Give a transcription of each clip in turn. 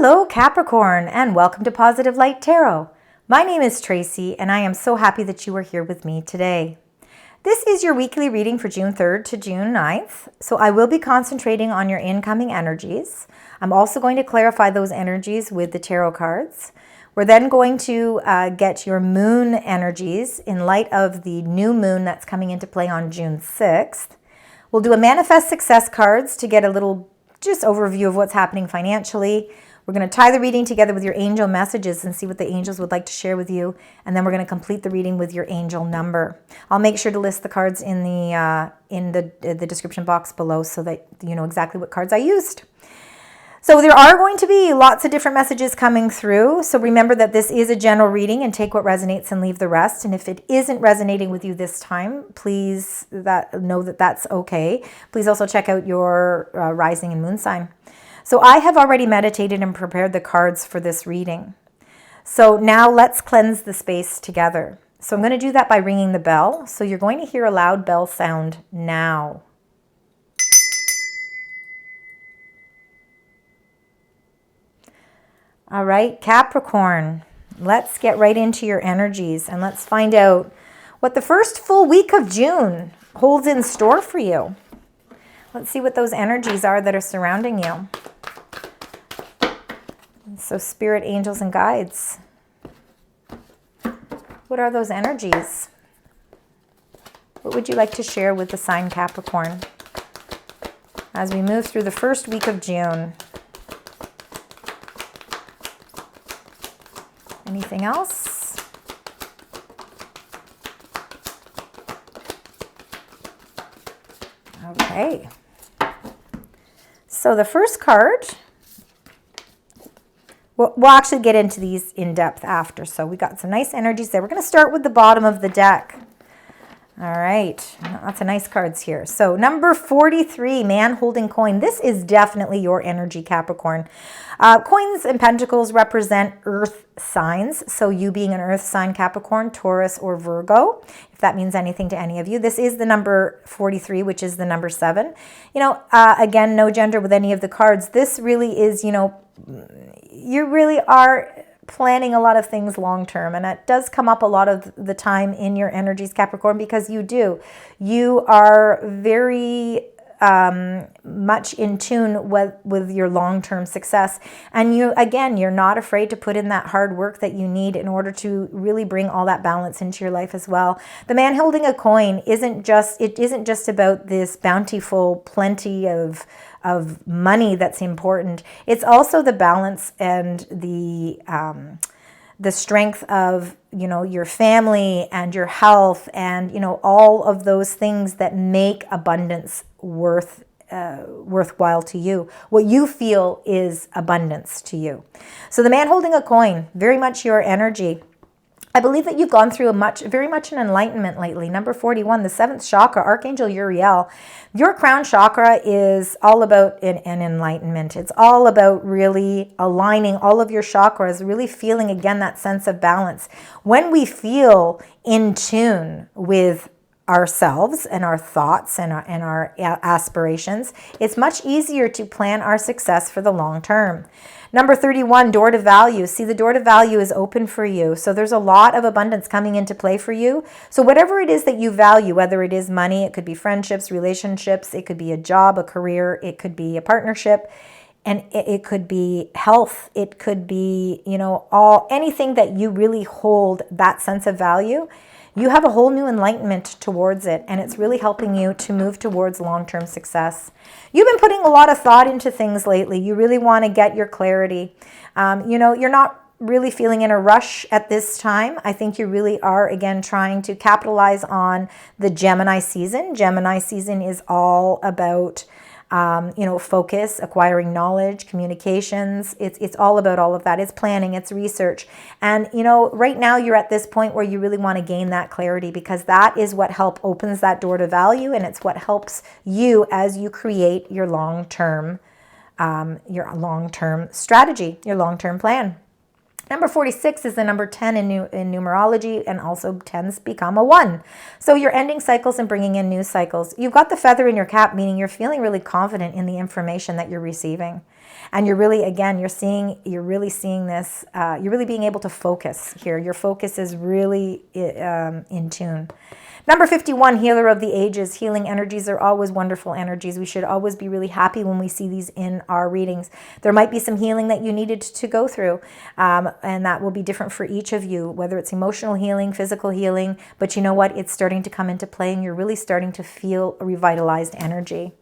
Hello Capricorn, and welcome to Positive Light Tarot. My name is Tracy and I am so happy that you are here with me today. This is your weekly reading for June 3rd to June 9th, so I will be concentrating on your incoming energies. I'm also going to clarify those energies with the tarot cards. We're then going to get your moon energies in light of the new moon that's coming into play on June 6th. We'll do a manifest success cards to get a little just overview of what's happening financially. We're going to tie the reading together with your angel messages and see what the angels would like to share with you. And then we're going to complete the reading with your angel number. I'll make sure to list the cards in the description box below so that you know exactly what cards I used. So there are going to be lots of different messages coming through. So remember that this is a general reading and take what resonates and leave the rest. And if it isn't resonating with you this time, please know that that's okay. Please also check out your rising and moon sign. So I have already meditated and prepared the cards for this reading. So now let's cleanse the space together. So I'm going to do that by ringing the bell. So you're going to hear a loud bell sound now. All right, Capricorn, let's get right into your energies and let's find out what the first full week of June holds in store for you. Let's see what those energies are that are surrounding you. So spirit, angels, and guides. What are those energies? What would you like to share with the sign Capricorn as we move through the first week of June? Anything else? Okay. So the first card, we'll actually get into these in depth after. So we got some nice energies there. We're going to start with the bottom of the deck. All right, lots of nice cards here. So number 43, man holding coin. This is definitely your energy, Capricorn. Coins and pentacles represent earth signs. So you being an earth sign, Capricorn, Taurus, or Virgo, if that means anything to any of you. This is the number 43, which is the number 7. You know, again, no gender with any of the cards. This really is, you know, you really are planning a lot of things long term, and it does come up a lot of the time in your energies, Capricorn, because you are very much in tune with your long-term success, and you're not afraid to put in that hard work that you need in order to really bring all that balance into your life as well. The man holding a coin isn't just about this bountiful plenty of money that's important. It's also the balance and the strength of, you know, your family and your health and, you know, all of those things that make abundance worthwhile to you. What you feel is abundance to you. So the man holding a coin, very much your energy. I believe that you've gone through very much an enlightenment lately. Number 41, the 7th chakra, Archangel Uriel. Your crown chakra is all about an enlightenment. It's all about really aligning all of your chakras, really feeling again that sense of balance. When we feel in tune with ourselves and our thoughts and our aspirations, it's much easier to plan our success for the long term. Number 31, door to value. See, the door to value is open for you. So there's a lot of abundance coming into play for you. So whatever it is that you value, whether it is money, it could be friendships, relationships, it could be a job, a career, it could be a partnership, and it could be health. It could be, you know, anything that you really hold that sense of value. You have a whole new enlightenment towards it, and it's really helping you to move towards long-term success. You've been putting a lot of thought into things lately. You really want to get your clarity. You know, you're not really feeling in a rush at this time. I think you really are, again, trying to capitalize on the Gemini season. Gemini season is all about you know, focus, acquiring knowledge, communications. It's all about all of that. It's planning, it's research. And, you know, right now you're at this point where you really want to gain that clarity, because that is what opens that door to value, and it's what helps you as you create your long-term strategy, your long-term plan. Number 46 is the number 10 in numerology, and also 10s become a 1. So you're ending cycles and bringing in new cycles. You've got the feather in your cap, meaning you're feeling really confident in the information that you're receiving. And you're really, again, you're really seeing this, you're really being able to focus here. Your focus is really in tune. Number 51, healer of the ages. Healing energies are always wonderful energies. We should always be really happy when we see these in our readings. There might be some healing that you needed to go through, and that will be different for each of you, whether it's emotional healing, physical healing. But you know what? It's starting to come into play, and you're really starting to feel a revitalized energy.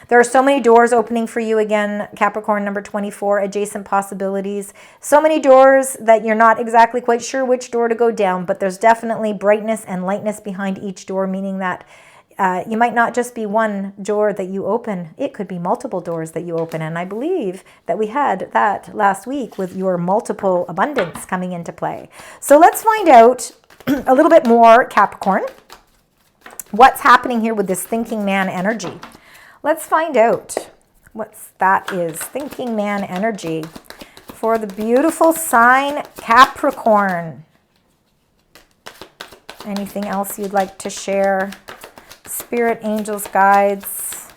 There are so many doors opening for you again, Capricorn, number 24, adjacent possibilities. So many doors that you're not exactly quite sure which door to go down, but there's definitely brightness and lightness behind each door, meaning that you might not just be one door that you open. It could be multiple doors that you open. And I believe that we had that last week with your multiple abundance coming into play. So let's find out a little bit more, Capricorn, what's happening here with this thinking man energy. Let's find out what that is. Thinking man energy for the beautiful sign Capricorn. Anything else you'd like to share? Spirit, angels, guides.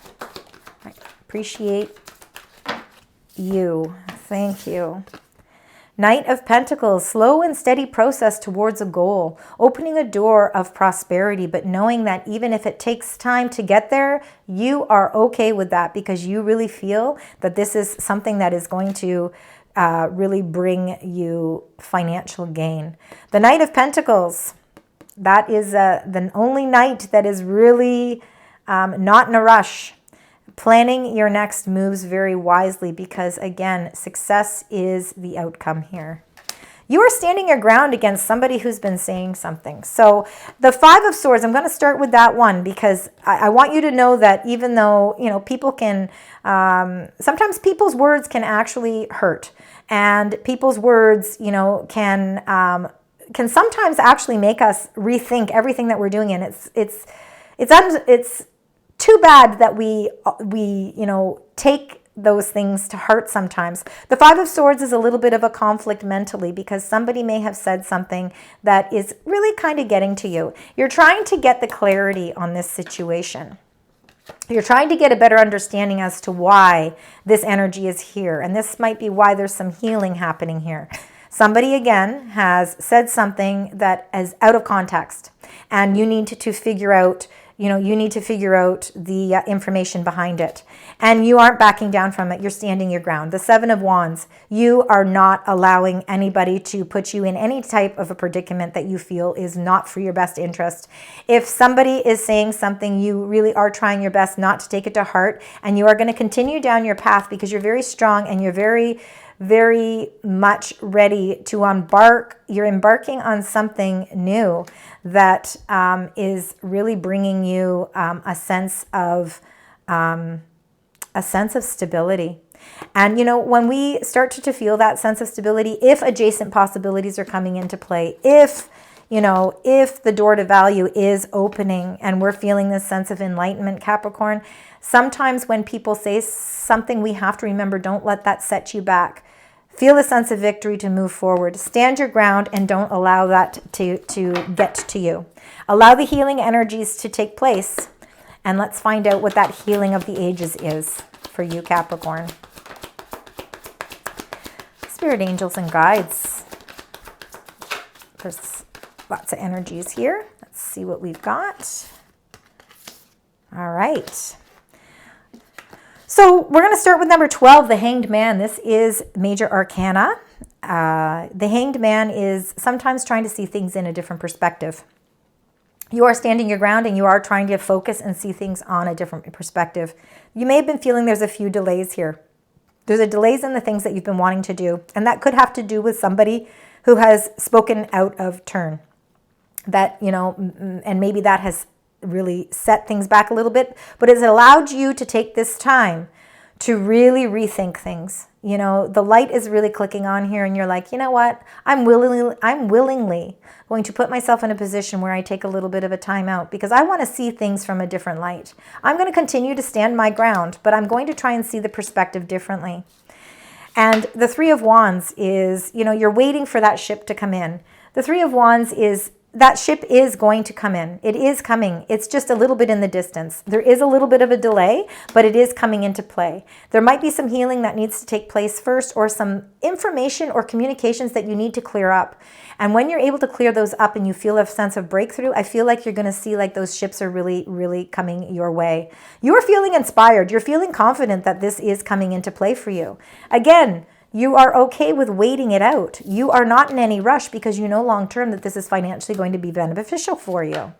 I appreciate you. Thank you. Knight of Pentacles, slow and steady process towards a goal, opening a door of prosperity, but knowing that even if it takes time to get there, you are okay with that because you really feel that this is something that is going to really bring you financial gain. The Knight of Pentacles, that is the only knight that is really not in a rush. Planning your next moves very wisely because, again, success is the outcome here. You are standing your ground against somebody who's been saying something. So the Five of Swords, I'm going to start with that one because I want you to know that even though, you know, people can, sometimes people's words can actually hurt. And people's words, you know, can sometimes actually make us rethink everything that we're doing. And it's too bad that we you know, take those things to heart sometimes. The Five of Swords is a little bit of a conflict mentally because somebody may have said something that is really kind of getting to you. You're trying to get the clarity on this situation. You're trying to get a better understanding as to why this energy is here. And this might be why there's some healing happening here. Somebody, again, has said something that is out of context. And you need to figure out, you know, you need to figure out the information behind it. And you aren't backing down from it. You're standing your ground. The Seven of Wands, you are not allowing anybody to put you in any type of a predicament that you feel is not for your best interest. If somebody is saying something, you really are trying your best not to take it to heart. And you are going to continue down your path because you're very strong and you're very much ready to embark. You're embarking on something new that is really bringing you a sense of stability. And, you know, when we start to feel that sense of stability, if adjacent possibilities are coming into play, if, you know, if the door to value is opening and we're feeling this sense of enlightenment, Capricorn, sometimes when people say something, we have to remember, don't let that set you back. Feel a sense of victory to move forward. Stand your ground and don't allow that to get to you. Allow the healing energies to take place. And let's find out what that healing of the ages is for you, Capricorn. Spirit, angels, and guides. There's lots of energies here. Let's see what we've got. All right. So we're going to start with number 12, the Hanged Man. This is major arcana. The Hanged Man is sometimes trying to see things in a different perspective. You are standing your ground and you are trying to focus and see things on a different perspective. You may have been feeling there's a few delays here. There's a delays in the things that you've been wanting to do. And that could have to do with somebody who has spoken out of turn. That, you know, and maybe that has really set things back a little bit, but it's allowed you to take this time to really rethink things. You know, the light is really clicking on here and you're like, you know what? I'm willingly going to put myself in a position where I take a little bit of a time out because I want to see things from a different light. I'm going to continue to stand my ground, but I'm going to try and see the perspective differently. And the Three of Wands is, you know, you're waiting for that ship to come in. The Three of Wands is that ship is going to come in. It is coming. It's just a little bit in the distance. There is a little bit of a delay, but it is coming into play. There might be some healing that needs to take place first, or some information or communications that you need to clear up. And when you're able to clear those up and you feel a sense of breakthrough, I feel like you're going to see like those ships are really, really coming your way. You're feeling inspired. You're feeling confident that this is coming into play for you. Again, you are okay with waiting it out. You are not in any rush because you know long-term that this is financially going to be beneficial for you. And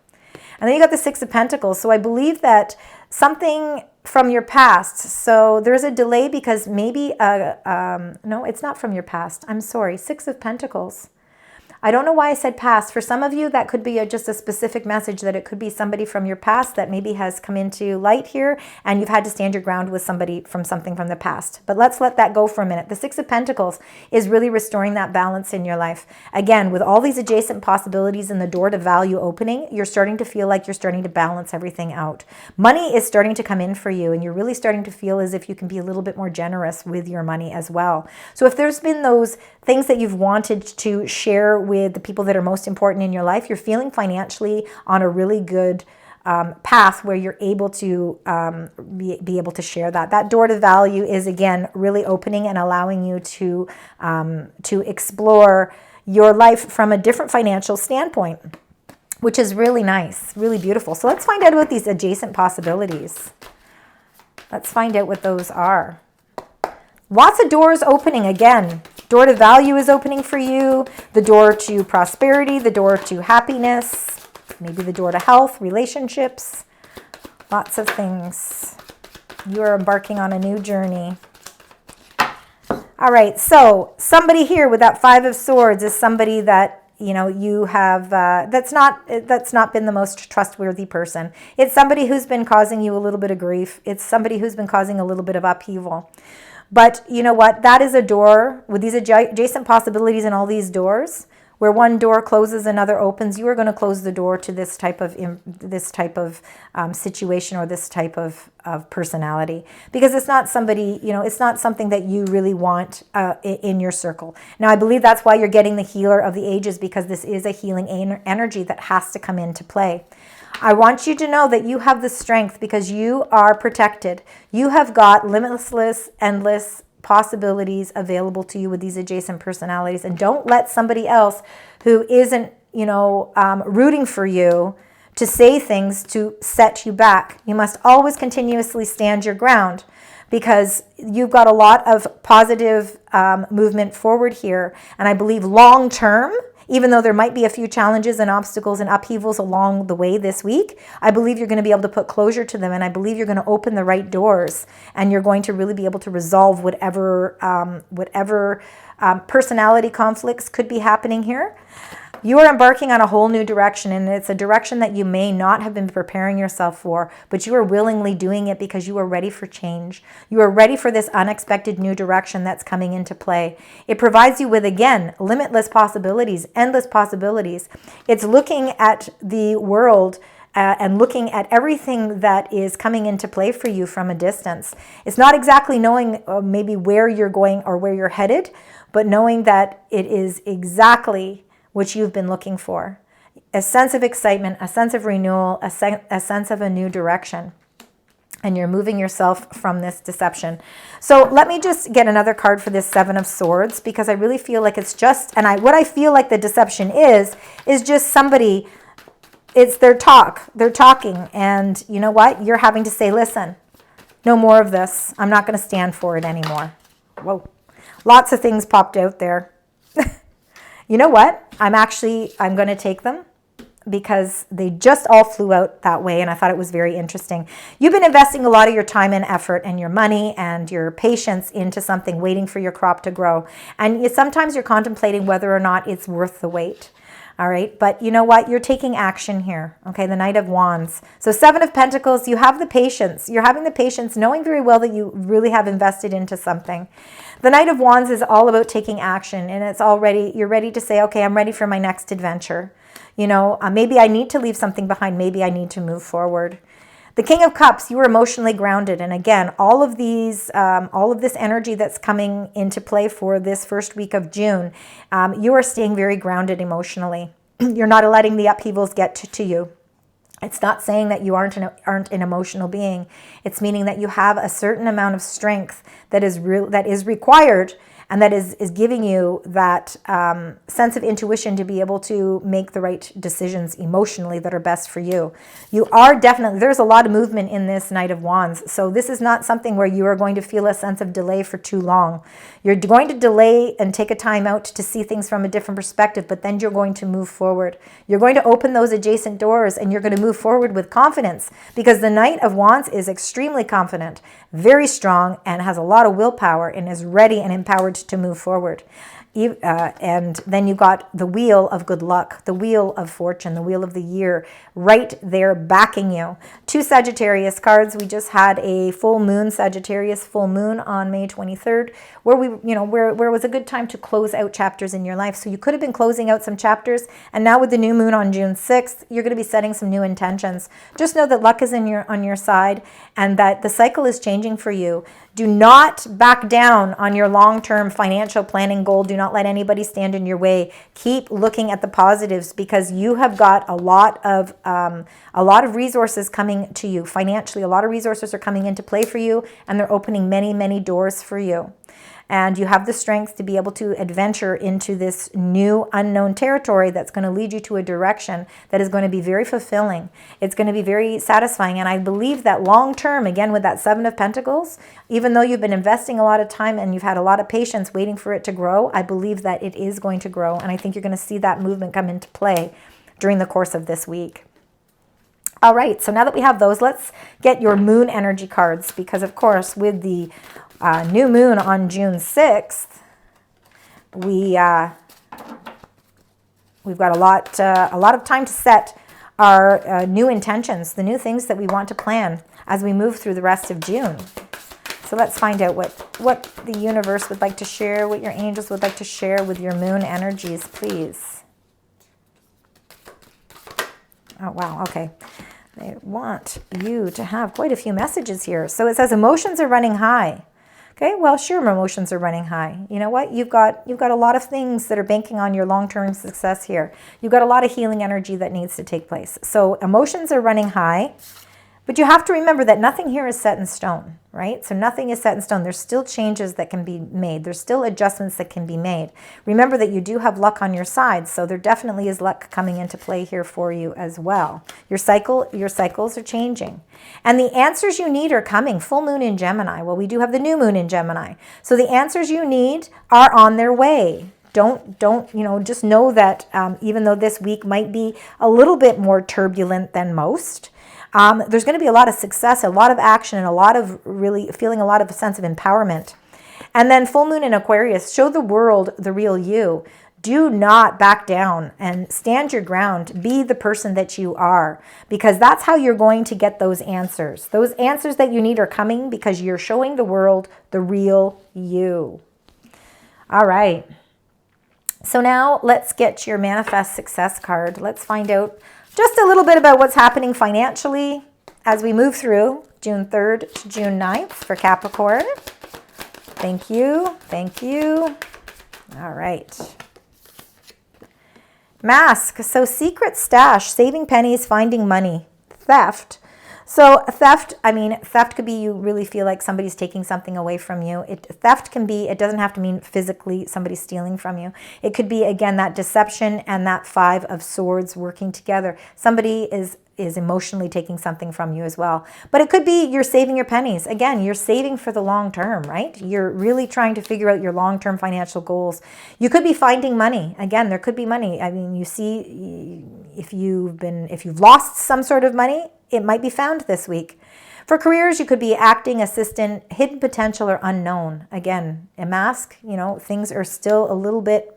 then you got the Six of Pentacles. So I believe that something from your past. So there's a delay because maybe, no, it's not from your past. I'm sorry. Six of Pentacles. I don't know why I said past. For some of you, that could be just a specific message, that it could be somebody from your past that maybe has come into light here, and you've had to stand your ground with somebody from something from the past. But let's let that go for a minute. The Six of Pentacles is really restoring that balance in your life. Again, with all these adjacent possibilities and the door to value opening, you're starting to feel like you're starting to balance everything out. Money is starting to come in for you, and you're really starting to feel as if you can be a little bit more generous with your money as well. So if there's been those things that you've wanted to share with the people that are most important in your life, you're feeling financially on a really good path where you're able to be able to share that. That door to value is, again, really opening and allowing you to explore your life from a different financial standpoint, which is really nice, really beautiful. So let's find out about these adjacent possibilities. Let's find out what those are. Lots of doors opening again. Door to value is opening for you. The door to prosperity, the door to happiness, maybe the door to health, relationships, lots of things. You are embarking on a new journey. All right, so somebody here with that Five of Swords is somebody that, you know, you have, that's not been the most trustworthy person. It's somebody who's been causing you a little bit of grief. It's somebody who's been causing a little bit of upheaval. But you know what? That is a door with these adjacent possibilities and all these doors. Where one door closes, another opens. You are going to close the door to this type of situation or this type of personality, because it's not somebody, you know, it's not something that you really want in your circle. Now, I believe that's why you're getting the Healer of the Ages, because this is a healing energy that has to come into play. I want you to know that you have the strength because you are protected. You have got limitless, endless possibilities available to you with these adjacent personalities. And don't let somebody else who isn't, you know, rooting for you to say things to set you back. You must always continuously stand your ground, because you've got a lot of positive movement forward here. And I believe long term, even though there might be a few challenges and obstacles and upheavals along the way this week, I believe you're going to be able to put closure to them, and I believe you're going to open the right doors, and you're going to really be able to resolve whatever personality conflicts could be happening here. You are embarking on a whole new direction, and it's a direction that you may not have been preparing yourself for, but you are willingly doing it because you are ready for change. You are ready for this unexpected new direction that's coming into play. It provides you with, again, limitless possibilities, endless possibilities. It's looking at the world and looking at everything that is coming into play for you from a distance. It's not exactly knowing maybe where you're going or where you're headed, but knowing that it is exactly what you've been looking for. A sense of excitement, a sense of renewal, a sense of a new direction. And you're moving yourself from this deception. So let me just get another card for this Seven of Swords, because I really feel like it's just, and what I feel like the deception is just somebody, it's their talk. They're talking, and you know what? You're having to say, listen, no more of this. I'm not going to stand for it anymore. Whoa. Lots of things popped out there. You know what? I'm going to take them because they just all flew out that way, and I thought it was very interesting. You've been investing a lot of your time and effort and your money and your patience into something, waiting for your crop to grow. And sometimes you're contemplating whether or not it's worth the wait. All right, but you know what? You're taking action here, okay? The Knight of Wands. So Seven of Pentacles, you have the patience. You're having the patience, knowing very well that you really have invested into something. The Knight of Wands is all about taking action, and it's already, you're ready to say, okay, I'm ready for my next adventure. You know, maybe I need to leave something behind. Maybe I need to move forward. The King of Cups, you are emotionally grounded. And again, all of this energy that's coming into play for this first week of June, you are staying very grounded emotionally. You're not letting the upheavals get to you. It's not saying that you aren't an emotional being. It's meaning that you have a certain amount of strength that is required, and that is giving you that sense of intuition to be able to make the right decisions emotionally that are best for you. You are definitely, there's a lot of movement in this Knight of Wands. So this is not something where you are going to feel a sense of delay for too long. You're going to delay and take a time out to see things from a different perspective, but then you're going to move forward. You're going to open those adjacent doors, and you're going to move forward with confidence, because the Knight of Wands is extremely confident, very strong, and has a lot of willpower, and is ready and empowered to move forward. And then you got the Wheel of Good Luck, the Wheel of Fortune, the Wheel of the Year right there backing you. 2 Sagittarius cards. We just had a full moon, Sagittarius full moon on May 23rd, where where it was a good time to close out chapters in your life. So you could have been closing out some chapters, and now with the new moon on June 6th, you're going to be setting some new intentions. Just know that luck is on your side, and that the cycle is changing for you. Do not back down on your long-term financial planning goal. Do not let anybody stand in your way. Keep looking at the positives, because you have got a lot of resources coming to you financially. A lot of resources are coming into play for you, and they're opening many, many doors for you. And you have the strength to be able to adventure into this new unknown territory that's going to lead you to a direction that is going to be very fulfilling. It's going to be very satisfying. And I believe that long term, again, with that 7 of Pentacles, even though you've been investing a lot of time and you've had a lot of patience waiting for it to grow, I believe that it is going to grow. And I think you're going to see that movement come into play during the course of this week. All right, so now that we have those, let's get your moon energy cards, because of course with the new moon on June 6th, we've got a lot of time to set our new intentions, the new things that we want to plan as we move through the rest of June. So let's find out what the universe would like to share, what your angels would like to share with your moon energies, please. Oh, wow, okay. They want you to have quite a few messages here. So it says emotions are running high. Okay, well, sure, emotions are running high. You know what? You've got a lot of things that are banking on your long-term success here. You've got a lot of healing energy that needs to take place. So emotions are running high, but you have to remember that nothing here is set in stone, right? So nothing is set in stone. There's still changes that can be made. There's still adjustments that can be made. Remember that you do have luck on your side, so there definitely is luck coming into play here for you as well. Your cycles are changing. And the answers you need are coming. Full moon in Gemini. Well, we do have the new moon in Gemini. So the answers you need are on their way. Don't just know that even though this week might be a little bit more turbulent than most, there's going to be a lot of success, a lot of action, and a lot of really feeling a lot of a sense of empowerment. And then full moon in Aquarius, show the world the real you. Do not back down and stand your ground. Be the person that you are, because that's how you're going to get those answers. Those answers that you need are coming because you're showing the world the real you. All right. So now let's get your Manifest Success card. Let's find out just a little bit about what's happening financially as we move through June 3rd to June 9th for Capricorn. Thank you. Thank you. All right. Mask. So secret stash, saving pennies, finding money, theft. So theft could be you really feel like somebody's taking something away from you. Theft can be, it doesn't have to mean physically somebody stealing from you. It could be, again, that deception and that 5 of Swords working together. Somebody is emotionally taking something from you as well. But it could be you're saving your pennies. Again, you're saving for the long term, right? You're really trying to figure out your long-term financial goals. You could be finding money. Again, there could be money. I mean, you see, if you've lost some sort of money, it might be found this week. For careers, you could be acting, assistant, hidden potential, or unknown. Again, a mask, things are still a little bit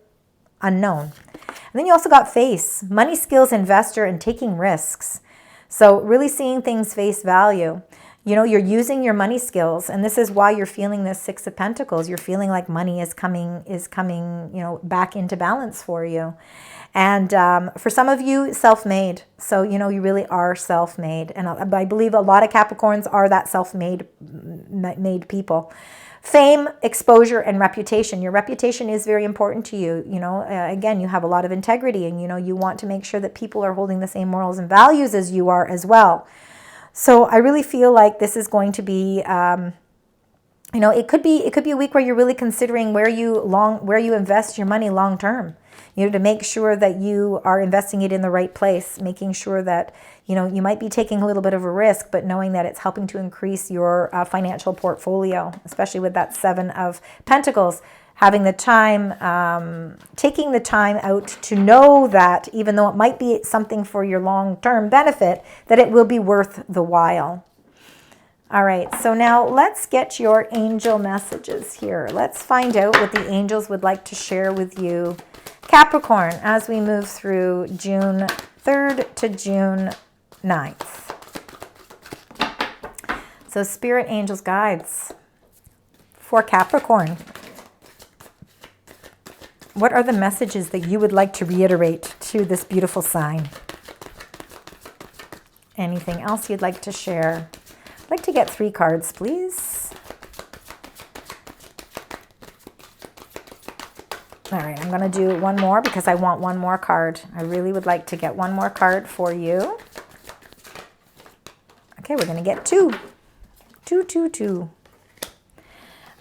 unknown. And then you also got face, money skills, investor, and taking risks. So really seeing things face value. You're using your money skills, and this is why you're feeling this 6 of Pentacles. You're feeling like money is coming, back into balance for you. And for some of you, self-made. So, you really are self-made. And I believe a lot of Capricorns are that self-made people. Fame, exposure, and reputation. Your reputation is very important to you. You know, again, you have a lot of integrity, and, you know, you want to make sure that people are holding the same morals and values as you are as well. So I really feel like this is going to be, you know, it could be a week where you're really considering where you invest your money long term. You know, to make sure that you are investing it in the right place, making sure that, you know, you might be taking a little bit of a risk, but knowing that it's helping to increase your financial portfolio, especially with that 7 of Pentacles. Having the time, taking the time out to know that even though it might be something for your long-term benefit, that it will be worth the while. All right, so now let's get your angel messages here. Let's find out what the angels would like to share with you, Capricorn, as we move through June 3rd to June 9th. So Spirit, Angels, Guides for Capricorn. What are the messages that you would like to reiterate to this beautiful sign? Anything else you'd like to share? I'd like to get 3 cards, please. All right, I'm going to do one more because I want one more card. I really would like to get one more card for you. Okay, we're going to get 2. 2, 2, 2.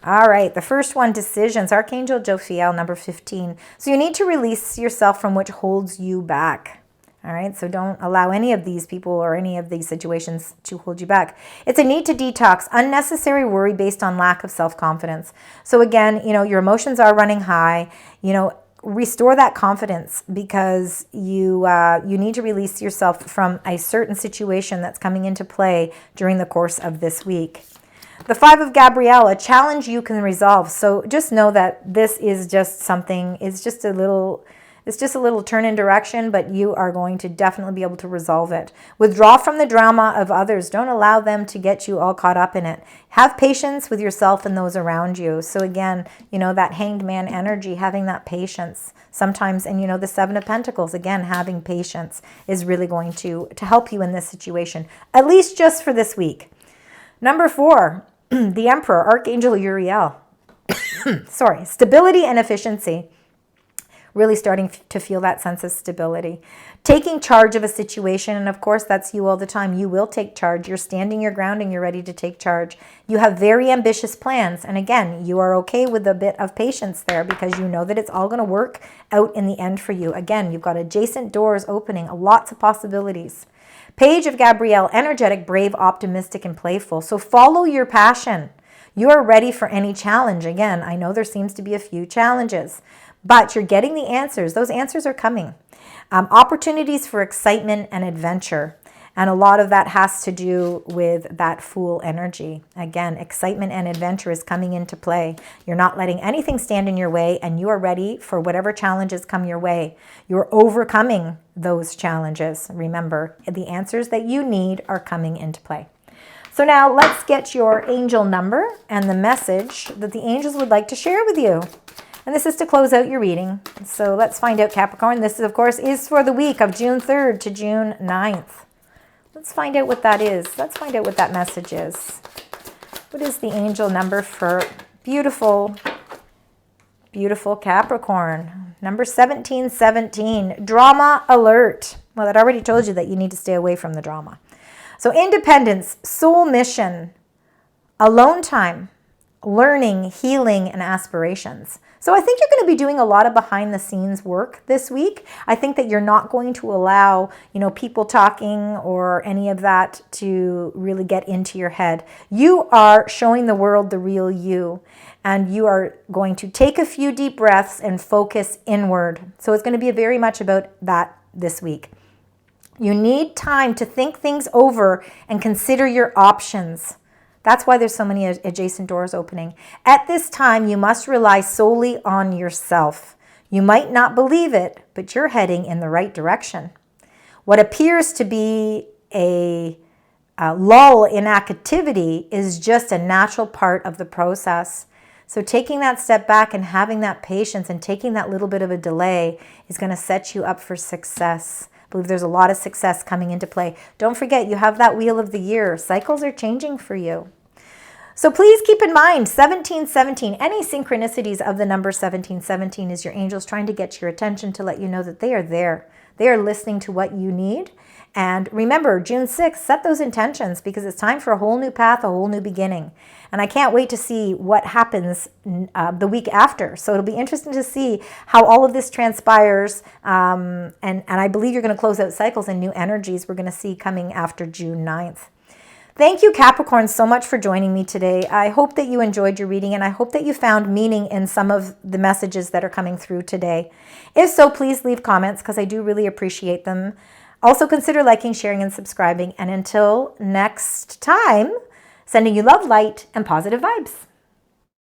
All right, the first one, decisions. Archangel Jophiel, number 15. So you need to release yourself from what holds you back. All right, so don't allow any of these people or any of these situations to hold you back. It's a need to detox unnecessary worry based on lack of self-confidence. So again, you know, your emotions are running high. You know, restore that confidence because you need to release yourself from a certain situation that's coming into play during the course of this week. The 5 of Gabrielle, a challenge you can resolve. So just know that this is just something, it's just a little turn in direction, but you are going to definitely be able to resolve it. Withdraw from the drama of others. Don't allow them to get you all caught up in it. Have patience with yourself and those around you. So again, you know, that Hanged Man energy, having that patience sometimes, and you know, the 7 of Pentacles, again, having patience is really going to help you in this situation, at least just for this week. Number 4, the Emperor, Archangel Uriel. Sorry, stability and efficiency. Really starting to feel that sense of stability. Taking charge of a situation, and of course that's you all the time. You will take charge. You're standing your ground and you're ready to take charge. You have very ambitious plans, and again, you are okay with a bit of patience there because you know that it's all going to work out in the end for you. Again, you've got adjacent doors opening, lots of possibilities. Page of Gabrielle, energetic, brave, optimistic, and playful. So follow your passion. You are ready for any challenge. Again, I know there seems to be a few challenges, but you're getting the answers. Those answers are coming. Opportunities for excitement and adventure. And a lot of that has to do with that Fool energy. Again, excitement and adventure is coming into play. You're not letting anything stand in your way, and you are ready for whatever challenges come your way. You're overcoming those challenges. Remember, the answers that you need are coming into play. So now let's get your angel number and the message that the angels would like to share with you. And this is to close out your reading. So let's find out, Capricorn. This, of course, is for the week of June 3rd to June 9th. Let's find out what that is. Let's find out what that message is. What is the angel number for beautiful, beautiful Capricorn? Number 1717, drama alert. Well, that already told you that you need to stay away from the drama. So independence, soul mission, alone time, learning, healing, and aspirations. So I think you're going to be doing a lot of behind the scenes work this week. I think that you're not going to allow, you know, people talking or any of that to really get into your head. You are showing the world the real you, and you are going to take a few deep breaths and focus inward. So it's going to be very much about that this week. You need time to think things over and consider your options. That's why there's so many adjacent doors opening. At this time, you must rely solely on yourself. You might not believe it, but you're heading in the right direction. What appears to be a lull in activity is just a natural part of the process. So taking that step back and having that patience and taking that little bit of a delay is going to set you up for success. I believe there's a lot of success coming into play. Don't forget, you have that wheel of the year. Cycles are changing for you. So please keep in mind 1717, any synchronicities of the number 1717 is your angels trying to get your attention to let you know that they are there. They are listening to what you need. And remember, June 6th, set those intentions because it's time for a whole new path, a whole new beginning. And I can't wait to see what happens the week after. So it'll be interesting to see how all of this transpires. And I believe you're going to close out cycles and new energies we're going to see coming after June 9th. Thank you, Capricorn, so much for joining me today. I hope that you enjoyed your reading, and I hope that you found meaning in some of the messages that are coming through today. If so, please leave comments because I do really appreciate them. Also consider liking, sharing, and subscribing. And until next time, sending you love, light, and positive vibes.